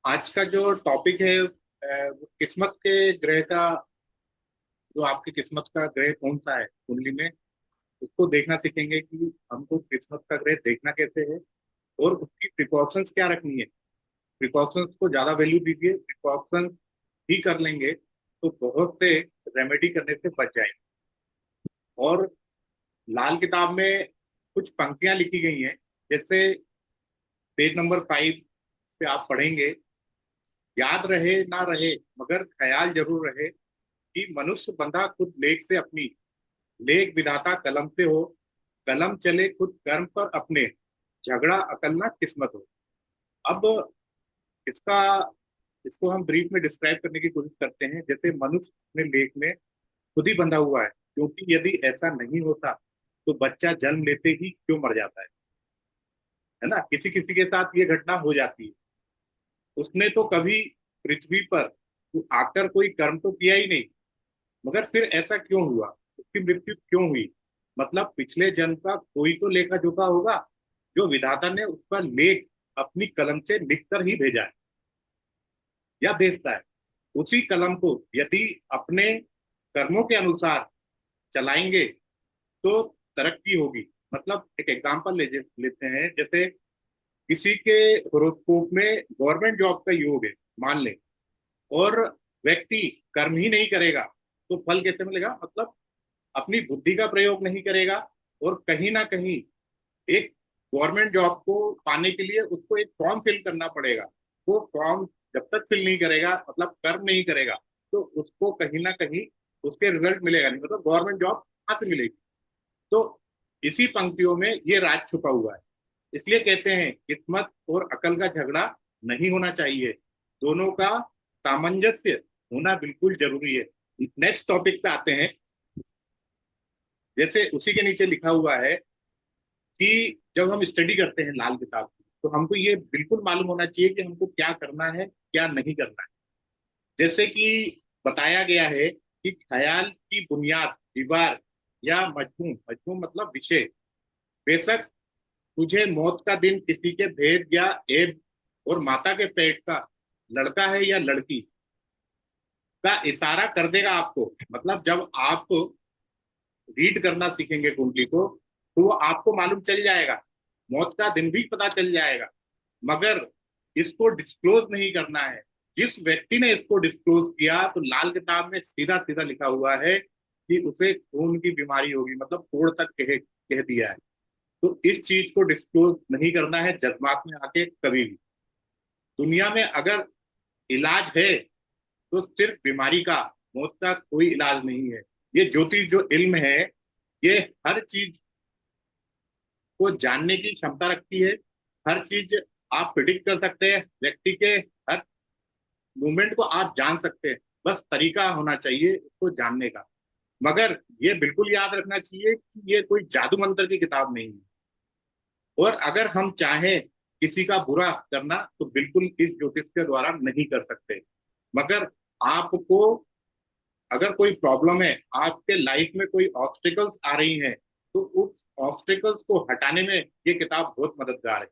आज का जो टॉपिक है वो किस्मत के ग्रह का। जो आपकी किस्मत का ग्रह कौन सा है कुंडली में, उसको देखना सीखेंगे कि हमको किस्मत का ग्रह देखना कैसे है और उसकी प्रिकॉशंस क्या रखनी है। प्रिकॉशंस को ज्यादा वैल्यू दीजिए, प्रिकॉशंस ही कर लेंगे तो बहुत से रेमेडी करने से बच जाएंगे। और लाल किताब में कुछ पंक्तियां लिखी गई हैं, जैसे पेज नंबर 5 पे आप पढ़ेंगे, याद रहे ना रहे मगर ख्याल जरूर रहे कि मनुष्य बंधा खुद लेख से अपनी, लेख विधाता कलम से हो, कलम चले खुद कर्म पर अपने, झगड़ा अकल ना किस्मत हो। अब इसका इसको हम ब्रीफ में डिस्क्राइब करने की कोशिश करते हैं। जैसे मनुष्य अपने लेख में खुद ही बंधा हुआ है, क्योंकि यदि ऐसा नहीं होता तो बच्चा जन्म लेते ही क्यों मर जाता है ना। किसी किसी के साथ ये घटना हो जाती है। उसने तो कभी पृथ्वी पर आकर कोई कर्म तो किया ही नहीं, मगर फिर ऐसा क्यों हुआ, उसकी मृत्यु क्यों हुई। मतलब पिछले जन्म का कोई तो लेखा जोखा होगा, जो विधाता ने उसका लेख अपनी कलम से लिखकर ही भेजा है या भेजता है। उसी कलम को यदि अपने कर्मों के अनुसार चलाएंगे तो तरक्की होगी। मतलब एक एग्जांपल लेते हैं, जैसे किसी के होरोस्कोप में गवर्नमेंट जॉब का योग है मान लें, और व्यक्ति कर्म ही नहीं करेगा तो फल कैसे मिलेगा। मतलब अपनी बुद्धि का प्रयोग नहीं करेगा, और कहीं ना कहीं एक गवर्नमेंट जॉब को पाने के लिए उसको एक फॉर्म फिल करना पड़ेगा। वो फॉर्म जब तक फिल नहीं करेगा, मतलब कर्म नहीं करेगा, तो उसको कहीं ना कहीं उसके रिजल्ट मिलेगा नहीं, मतलब गवर्नमेंट जॉब कहाँ से मिलेगी। तो इसी पंक्तियों में ये राज छुपा हुआ है। इसलिए कहते हैं किस्मत और अकल का झगड़ा नहीं होना चाहिए, दोनों का सामंजस्य होना बिल्कुल जरूरी है। नेक्स्ट टॉपिक पे आते हैं। जैसे उसी के नीचे लिखा हुआ है कि जब हम स्टडी करते हैं लाल किताब की, तो हमको ये बिल्कुल मालूम होना चाहिए कि हमको क्या करना है क्या नहीं करना है। जैसे कि बताया गया है कि ख्याल की बुनियाद, दीवार या मजमूम, मजमूम मतलब विषय, बेशक तुझे मौत का दिन किसी के भेद या एब और माता के पेट का लड़का है या लड़की का इशारा कर देगा आपको। मतलब जब आप रीड करना सीखेंगे कुंडली को, तो वो आपको मालूम चल जाएगा, मौत का दिन भी पता चल जाएगा। मगर इसको डिस्क्लोज नहीं करना है। जिस व्यक्ति ने इसको डिस्क्लोज किया, तो लाल किताब में सीधा सीधा लिखा हुआ है कि उसे खून की बीमारी होगी, मतलब कोड़ तक कह दिया है। तो इस चीज को डिस्क्लोज नहीं करना है जज्बात में आके कभी भी। दुनिया में अगर इलाज है तो सिर्फ बीमारी का, मौत का कोई इलाज नहीं है। ये ज्योतिष जो इल्म है, ये हर चीज को जानने की क्षमता रखती है। हर चीज आप प्रिडिक्ट कर सकते हैं, व्यक्ति के हर मूवमेंट को आप जान सकते हैं। बस तरीका होना चाहिए उसको जानने का। मगर ये बिल्कुल याद रखना चाहिए कि ये कोई जादू मंत्र की किताब नहीं है। और अगर हम चाहें किसी का बुरा करना, तो बिल्कुल इस ज्योतिष के द्वारा नहीं कर सकते। मगर आपको अगर कोई प्रॉब्लम है, आपके लाइफ में कोई ऑब्स्टिकल्स आ रही हैं, तो उस ऑब्स्टिकल्स को हटाने में ये किताब बहुत मददगार है।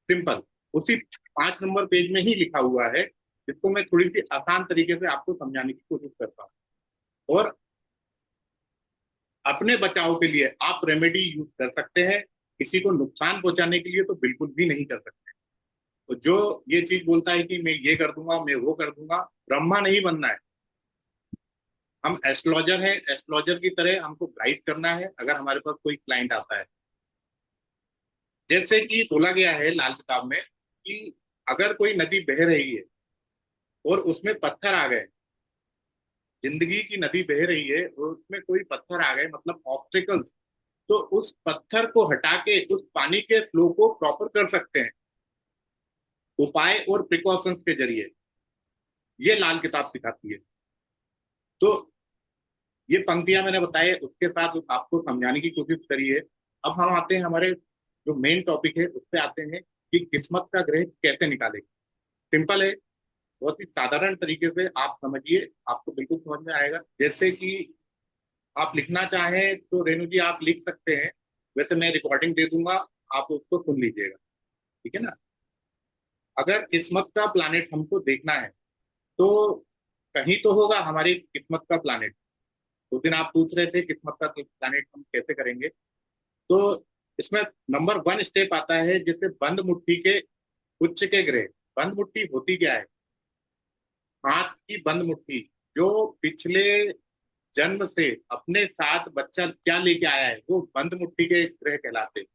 सिंपल, उसी 5 नंबर पेज में ही लिखा हुआ है, जिसको मैं थोड़ी सी आसान तरीके से आपको समझाने की कोशिश करता हूँ। और अपने बचाव के लिए आप रेमेडी यूज कर सकते हैं, किसी को नुकसान पहुंचाने के लिए तो बिल्कुल भी नहीं कर सकते। तो जो ये चीज बोलता है कि मैं ये कर दूंगा मैं वो कर दूंगा, ब्रह्मा नहीं बनना है। हम एस्ट्रोलॉजर हैं, एस्ट्रोलॉजर की तरह हमको गाइड करना है अगर हमारे पास कोई क्लाइंट आता है। जैसे कि बोला गया है लाल किताब में कि अगर कोई नदी बह रही है और उसमें पत्थर आ गए, जिंदगी की नदी बह रही है और उसमें कोई पत्थर आ गए, मतलब ऑब्स्टिकल्स, तो उस पत्थर को हटा के उस पानी के फ्लो को प्रॉपर कर सकते हैं, उपाय और प्रिकॉशंस के जरिए। ये लाल किताब सिखाती है। तो ये पंक्तियां मैंने बताए, उसके साथ आपको समझाने की कोशिश करी है। अब हम आते हैं हमारे जो मेन टॉपिक है उस पे आते हैं कि किस्मत का ग्रह कैसे निकाले। सिंपल है, बहुत ही साधारण तरीके से आप समझिए, आपको बिल्कुल समझ में आएगा। जैसे कि आप लिखना चाहें तो रेणु जी आप लिख सकते हैं, वैसे मैं रिकॉर्डिंग दे दूंगा, आप उसको सुन लीजिएगा, ठीक है ना। अगर किस्मत का प्लानिट हमको देखना है तो कहीं तो होगा हमारी किस्मत का प्लानिट। उस दिन आप पूछ रहे थे किस्मत का प्लानिट हम कैसे करेंगे। तो इसमें नंबर वन स्टेप आता है, जैसे बंद मुट्ठी के उच्च के ग्रह। बंद मुट्ठी होती क्या है? हाथ की बंद मुट्ठी, जो पिछले जन्म से अपने साथ बच्चा क्या लेके आया है, वो बंद मुट्ठी के ग्रह कहलाते हैं।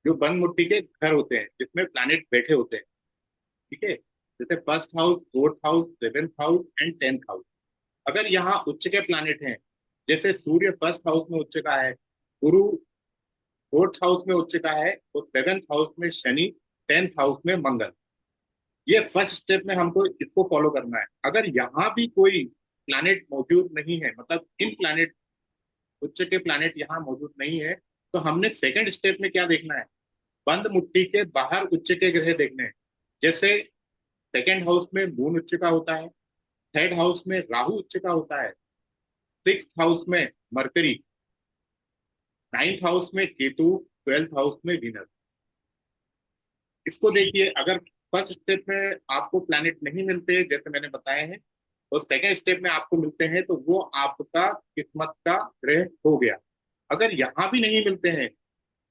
जो बंद मुट्ठी के घर होते हैं जिसमें प्लैनेट बैठे होते हैं। ठीक है, जैसे first house, fourth house, seventh house and tenth house. अगर यहाँ उच्च के प्लैनेट हैं, जैसे सूर्य फर्स्ट हाउस में उच्च का है, गुरु फोर्थ हाउस में उच्च का है, तो सेवेंथ हाउस में शनि, टेंथ हाउस में मंगल। ये फर्स्ट स्टेप में हमको इसको फॉलो करना है। अगर यहाँ भी कोई प्लैनेट मौजूद नहीं है, मतलब इन प्लैनेट उच्च के प्लैनेट यहाँ मौजूद नहीं है, तो हमने सेकंड स्टेप में क्या देखना है? बंद मुट्ठी के बाहर उच्च के ग्रह देखने हैं। जैसे सेकंड हाउस में मून उच्च का होता है, थर्ड हाउस में राहु उच्च का होता है, सिक्स हाउस में मरकरी, नाइन्थ हाउस में केतु, ट्वेल्थ हाउस में वीनस। इसको देखिए, अगर फर्स्ट स्टेप में आपको प्लैनेट नहीं मिलते जैसे मैंने बताए हैं, और सेकेंड स्टेप में आपको मिलते हैं, तो वो आपका किस्मत का ग्रह हो गया। अगर यहाँ भी नहीं मिलते हैं,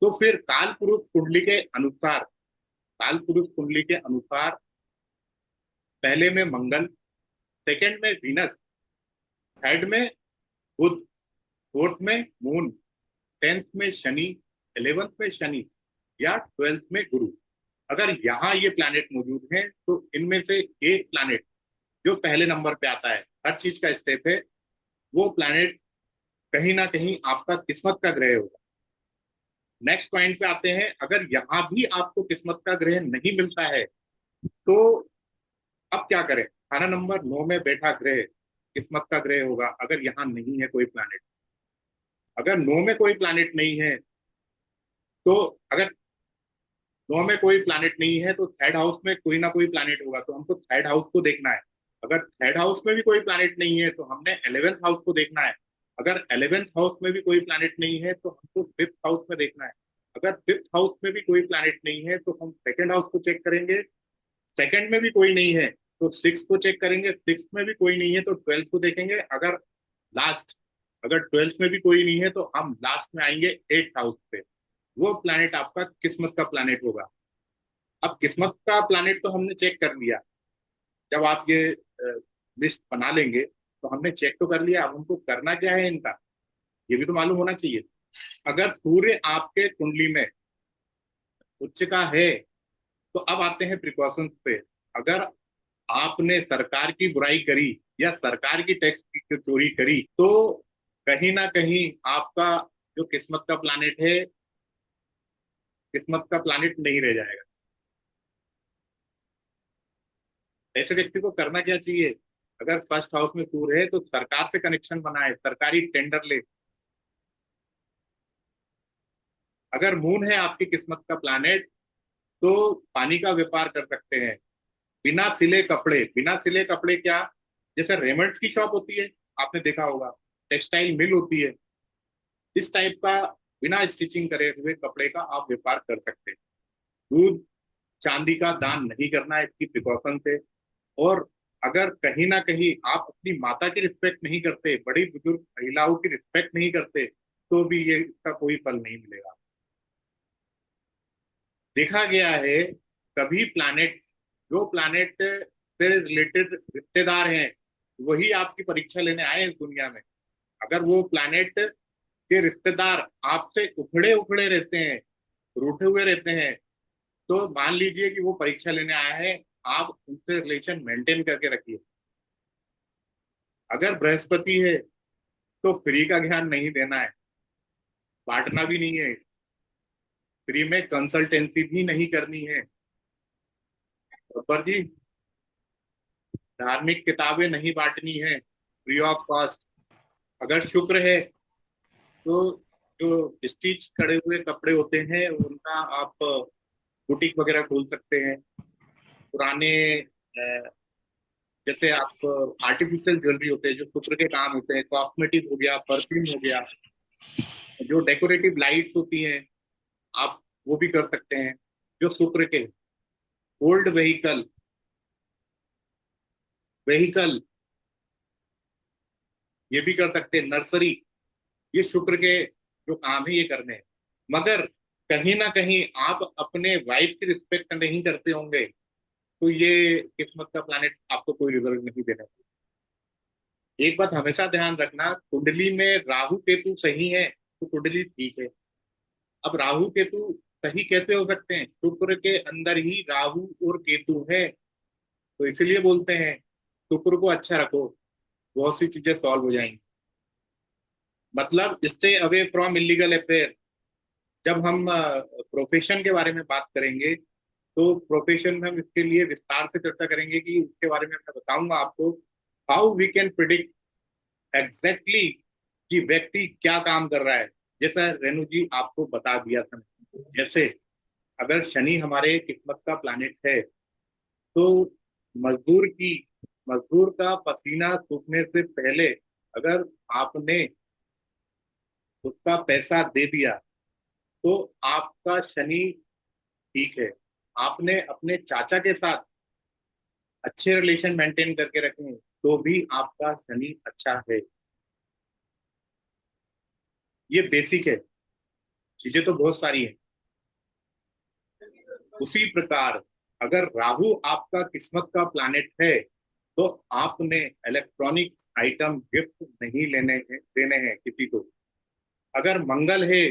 तो फिर काल पुरुष कुंडली के अनुसार, काल पुरुष कुंडली के अनुसार पहले में मंगल, सेकंड में वीनस, थर्ड में बुध, फोर्थ में मून, टेंथ में शनि, इलेवेंथ में शनि, या ट्वेल्थ में गुरु। अगर यहाँ ये प्लैनेट मौजूद हैं, तो इनमें से एक प्लैनेट जो पहले नंबर पे आता है, हर चीज का स्टेप है, वो प्लैनेट कहीं ना कहीं आपका किस्मत का ग्रह होगा। नेक्स्ट पॉइंट पे आते हैं, अगर यहाँ भी आपको किस्मत का ग्रह नहीं मिलता है, तो अब क्या करें? खाना नंबर 9 में बैठा ग्रह किस्मत का ग्रह होगा, अगर यहाँ नहीं है कोई प्लैनेट। अगर 9 में कोई प्लैनेट नहीं है, तो अगर 9 में कोई प्लैनेट नहीं है, तो थर्ड हाउस में कोई ना कोई प्लैनेट होगा, तो हमको थर्ड हाउस को देखना है। अगर थर्ड हाउस में भी कोई प्लैनेट नहीं है, तो हमने 11th हाउस को देखना है। अगर 11th हाउस में भी कोई प्लैनेट नहीं है, तो हमको फिफ्थ हाउस में देखना है। अगर फिफ्थ हाउस में भी कोई प्लैनेट नहीं है, तो हम सेकंड हाउस को चेक करेंगे। सेकंड में भी कोई नहीं है, तो सिक्स को चेक करेंगे। सिक्स में भी कोई नहीं है, तो ट्वेल्थ को देखेंगे। लास्ट अगर ट्वेल्थ में भी कोई नहीं है, तो हम लास्ट में आएंगे एट्थ हाउस पे। वो प्लैनेट आपका किस्मत का प्लैनेट होगा। अब किस्मत का प्लैनेट तो हमने चेक कर लिया। जब आप ये लिस्ट बना लेंगे, तो हमने चेक तो कर लिया, अब हमको करना क्या है इनका, ये भी तो मालूम होना चाहिए। अगर सूर्य आपके कुंडली में उच्च का है, तो अब आते हैं प्रिकॉशंस पे। अगर आपने सरकार की बुराई करी या सरकार की टैक्स की चोरी करी, तो कहीं ना कहीं आपका जो किस्मत का प्लैनेट है, किस्मत का प्लैनेट नहीं रह जाएगा। ऐसे व्यक्ति को करना क्या चाहिए? अगर फर्स्ट हाउस में सूर्य है, तो सरकार से कनेक्शन बनाए, सरकारी टेंडर ले। अगर मून है आपकी किस्मत का प्लैनेट, तो पानी का व्यापार कर सकते हैं। बिना सिले कपड़े, बिना सिले कपड़े क्या? जैसे रेमंड्स की शॉप होती है, आपने देखा होगा, टेक्सटाइल मिल होती है, इस टाइप का बिना स्टिचिंग करे हुए कपड़े का आप व्यापार कर सकते हैं। दूध चांदी का दान नहीं करना है, इसकी प्रिकॉशन से। और अगर कहीं ना कहीं आप अपनी माता की रिस्पेक्ट नहीं करते, बड़ी बुजुर्ग महिलाओं की रिस्पेक्ट नहीं करते, तो भी ये इसका कोई फल नहीं मिलेगा। देखा गया है, कभी प्लैनेट, जो प्लैनेट से रिलेटेड रिश्तेदार हैं, वही आपकी परीक्षा लेने आए इस दुनिया में। अगर वो प्लैनेट के रिश्तेदार आपसे उखड़े उखड़े रहते हैं, रूठे हुए रहते हैं, तो मान लीजिए कि वो परीक्षा लेने आया है, आप उनसे रिलेशन मेंटेन करके रखिए। अगर बृहस्पति है, तो फ्री का ज्ञान नहीं देना है, बांटना भी नहीं है, फ्री में कंसल्टेंसी भी नहीं करनी है। पर जी, धार्मिक किताबें नहीं बांटनी है फ्री ऑफ कॉस्ट। अगर शुक्र है, तो जो स्टिच करे हुए कपड़े होते हैं, उनका आप बुटीक वगैरह खोल सकते हैं। पुराने जैसे आप आर्टिफिशियल ज्वेलरी होते हैं जो शुक्र के काम होते हैं, कॉस्मेटिक हो गया, परफ्यूम हो गया, जो डेकोरेटिव लाइट्स होती हैं, आप वो भी कर सकते हैं जो शुक्र के। ओल्ड व्हीकल, व्हीकल ये भी कर सकते हैं, नर्सरी, ये शुक्र के जो काम है ये करने हैं। मगर कहीं ना कहीं आप अपने वाइफ की रिस्पेक्ट नहीं करते होंगे, तो ये किस्मत का प्लानिट आपको कोई रिजल्ट नहीं देने वाला। एक बात हमेशा ध्यान रखना, कुंडली में राहु केतु सही है तो कुंडली ठीक है। अब राहु केतु सही कैसे हो सकते हैं? शुक्र के अंदर ही राहु और केतु है, तो इसलिए बोलते हैं शुक्र को अच्छा रखो, बहुत सी चीजें सॉल्व हो जाएंगी। मतलब stay away from illegal affair. जब हम प्रोफेशन के बारे में बात करेंगे, तो प्रोफेशन में हम इसके लिए विस्तार से चर्चा करेंगे कि उसके बारे में मैं बताऊंगा आपको, how we can predict exactly कि व्यक्ति क्या काम कर रहा है। जैसा रेणु जी आपको बता दिया था, जैसे अगर शनि हमारे किस्मत का प्लैनेट है, तो मजदूर की मजदूर का पसीना सूखने से पहले अगर आपने उसका पैसा दे दिया, तो आपका शनि ठीक है। आपने अपने चाचा के साथ अच्छे रिलेशन मेंटेन करके रखें, तो भी आपका शनि अच्छा है। ये बेसिक है, चीजें तो बहुत सारी है। उसी प्रकार अगर राहु आपका किस्मत का प्लैनेट है, तो आपने इलेक्ट्रॉनिक आइटम गिफ्ट नहीं देने हैं किसी को। अगर मंगल है,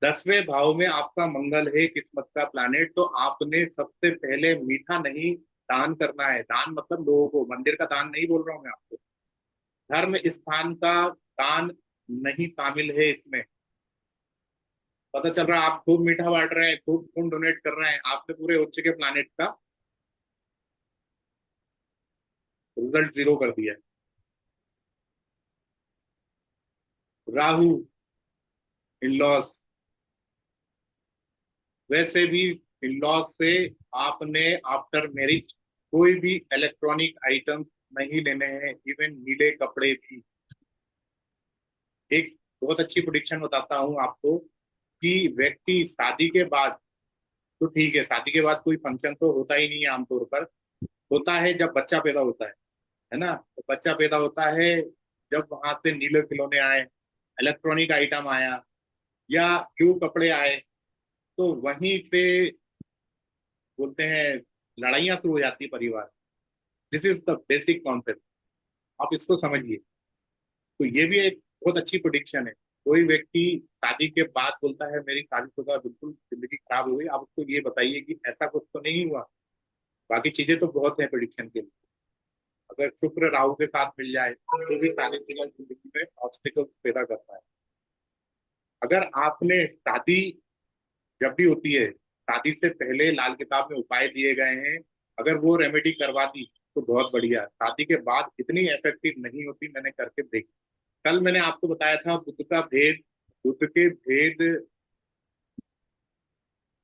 10वें भाव में आपका मंगल है किस्मत का प्लैनेट, तो आपने सबसे पहले मीठा नहीं दान करना है। दान मतलब लोगों को, मंदिर का दान नहीं बोल रहा हूं मैं आपको, धर्म स्थान का दान नहीं शामिल है इसमें। पता चल रहा है आप खूब मीठा बांट रहे हैं, खूब खून डोनेट कर रहे हैं, आपने पूरे उच्च के प्लैनेट का रिजल्ट जीरो कर दिया है। राहु, इन लॉस, वैसे भी इन लॉस से आपने आफ्टर मैरिज कोई भी इलेक्ट्रॉनिक आइटम नहीं लेने हैं, इवन नीले कपड़े भी। एक बहुत अच्छी प्रोडिक्शन बताता हूं आपको कि व्यक्ति शादी के बाद, तो ठीक है शादी के बाद कोई फंक्शन तो होता ही नहीं है आमतौर पर, होता है जब बच्चा पैदा होता है ना। तो बच्चा पैदा होता है जब वहां से नीले खिलौने आए, इलेक्ट्रॉनिक आइटम आया, या ब्लू कपड़े आए, तो वहीं से बोलते हैं लड़ाइयाँ शुरू हो जाती है परिवार। This is the basic concept, आप इसको समझिए। तो ये भी एक बहुत अच्छी प्रोडिक्शन है। कोई व्यक्ति शादी के बाद बोलता है मेरी शादीशुदा बिल्कुल जिंदगी खराब हो गई, आप उसको ये बताइए कि ऐसा कुछ तो नहीं हुआ। बाकी चीजें तो बहुत है प्रोडिक्शन के लिए। अगर शुक्र राहु के साथ मिल जाए तो भी शादीशुदा जिंदगी में ऑब्स्टिकल्स पैदा करता है। अगर आपने शादी जब भी होती है, शादी से पहले लाल किताब में उपाय दिए गए हैं, अगर वो रेमेडी करवा दी तो बहुत बढ़िया। शादी के बाद इतनी इफेक्टिव नहीं होती, मैंने करके देखी। कल मैंने आपको बताया था बुद्ध का भेद, बुद्ध के भेद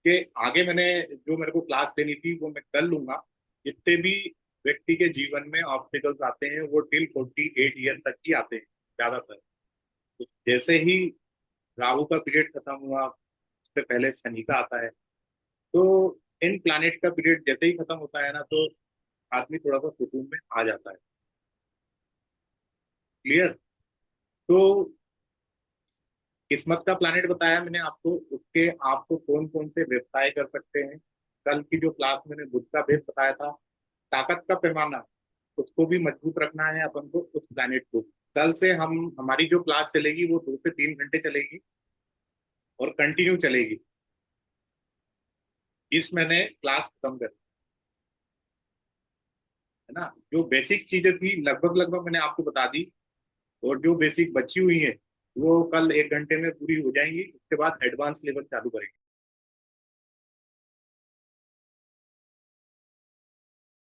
के आगे मैंने जो मेरे को क्लास देनी थी वो मैं कर लूंगा। जितने भी व्यक्ति के जीवन में ऑब्स्टिकल्स आते हैं वो टिल 48 ईयर तक ही आते हैं ज्यादातर। तो जैसे ही राहु का पीरियड खत्म हुआ, उससे पहले शनि का आता है। तो इन प्लैनेट का पीरियड जैसे ही खत्म होता है ना, तो आदमी थोड़ा सा सुकून में आ जाता है। क्लियर? तो किस्मत का प्लैनेट बताया मैंने आपको, उसके आपको कौन कौन से व्यवसाय कर सकते हैं। कल की जो क्लास मैंने बुद्ध का भेद बताया था, ताकत का पैमाना, उसको भी मजबूत रखना है अपन को उस प्लैनेट को। कल से हम हमारी जो क्लास चलेगी वो 2 से 3 घंटे चलेगी और कंटिन्यू चलेगी। इस मैंने क्लास खत्म कर, है ना। जो बेसिक चीजें थी लगभग लगभग मैंने आपको बता दी, और जो बेसिक बची हुई है वो कल 1 घंटे में पूरी हो जाएंगी। उसके बाद एडवांस लेवल चालू करेंगे।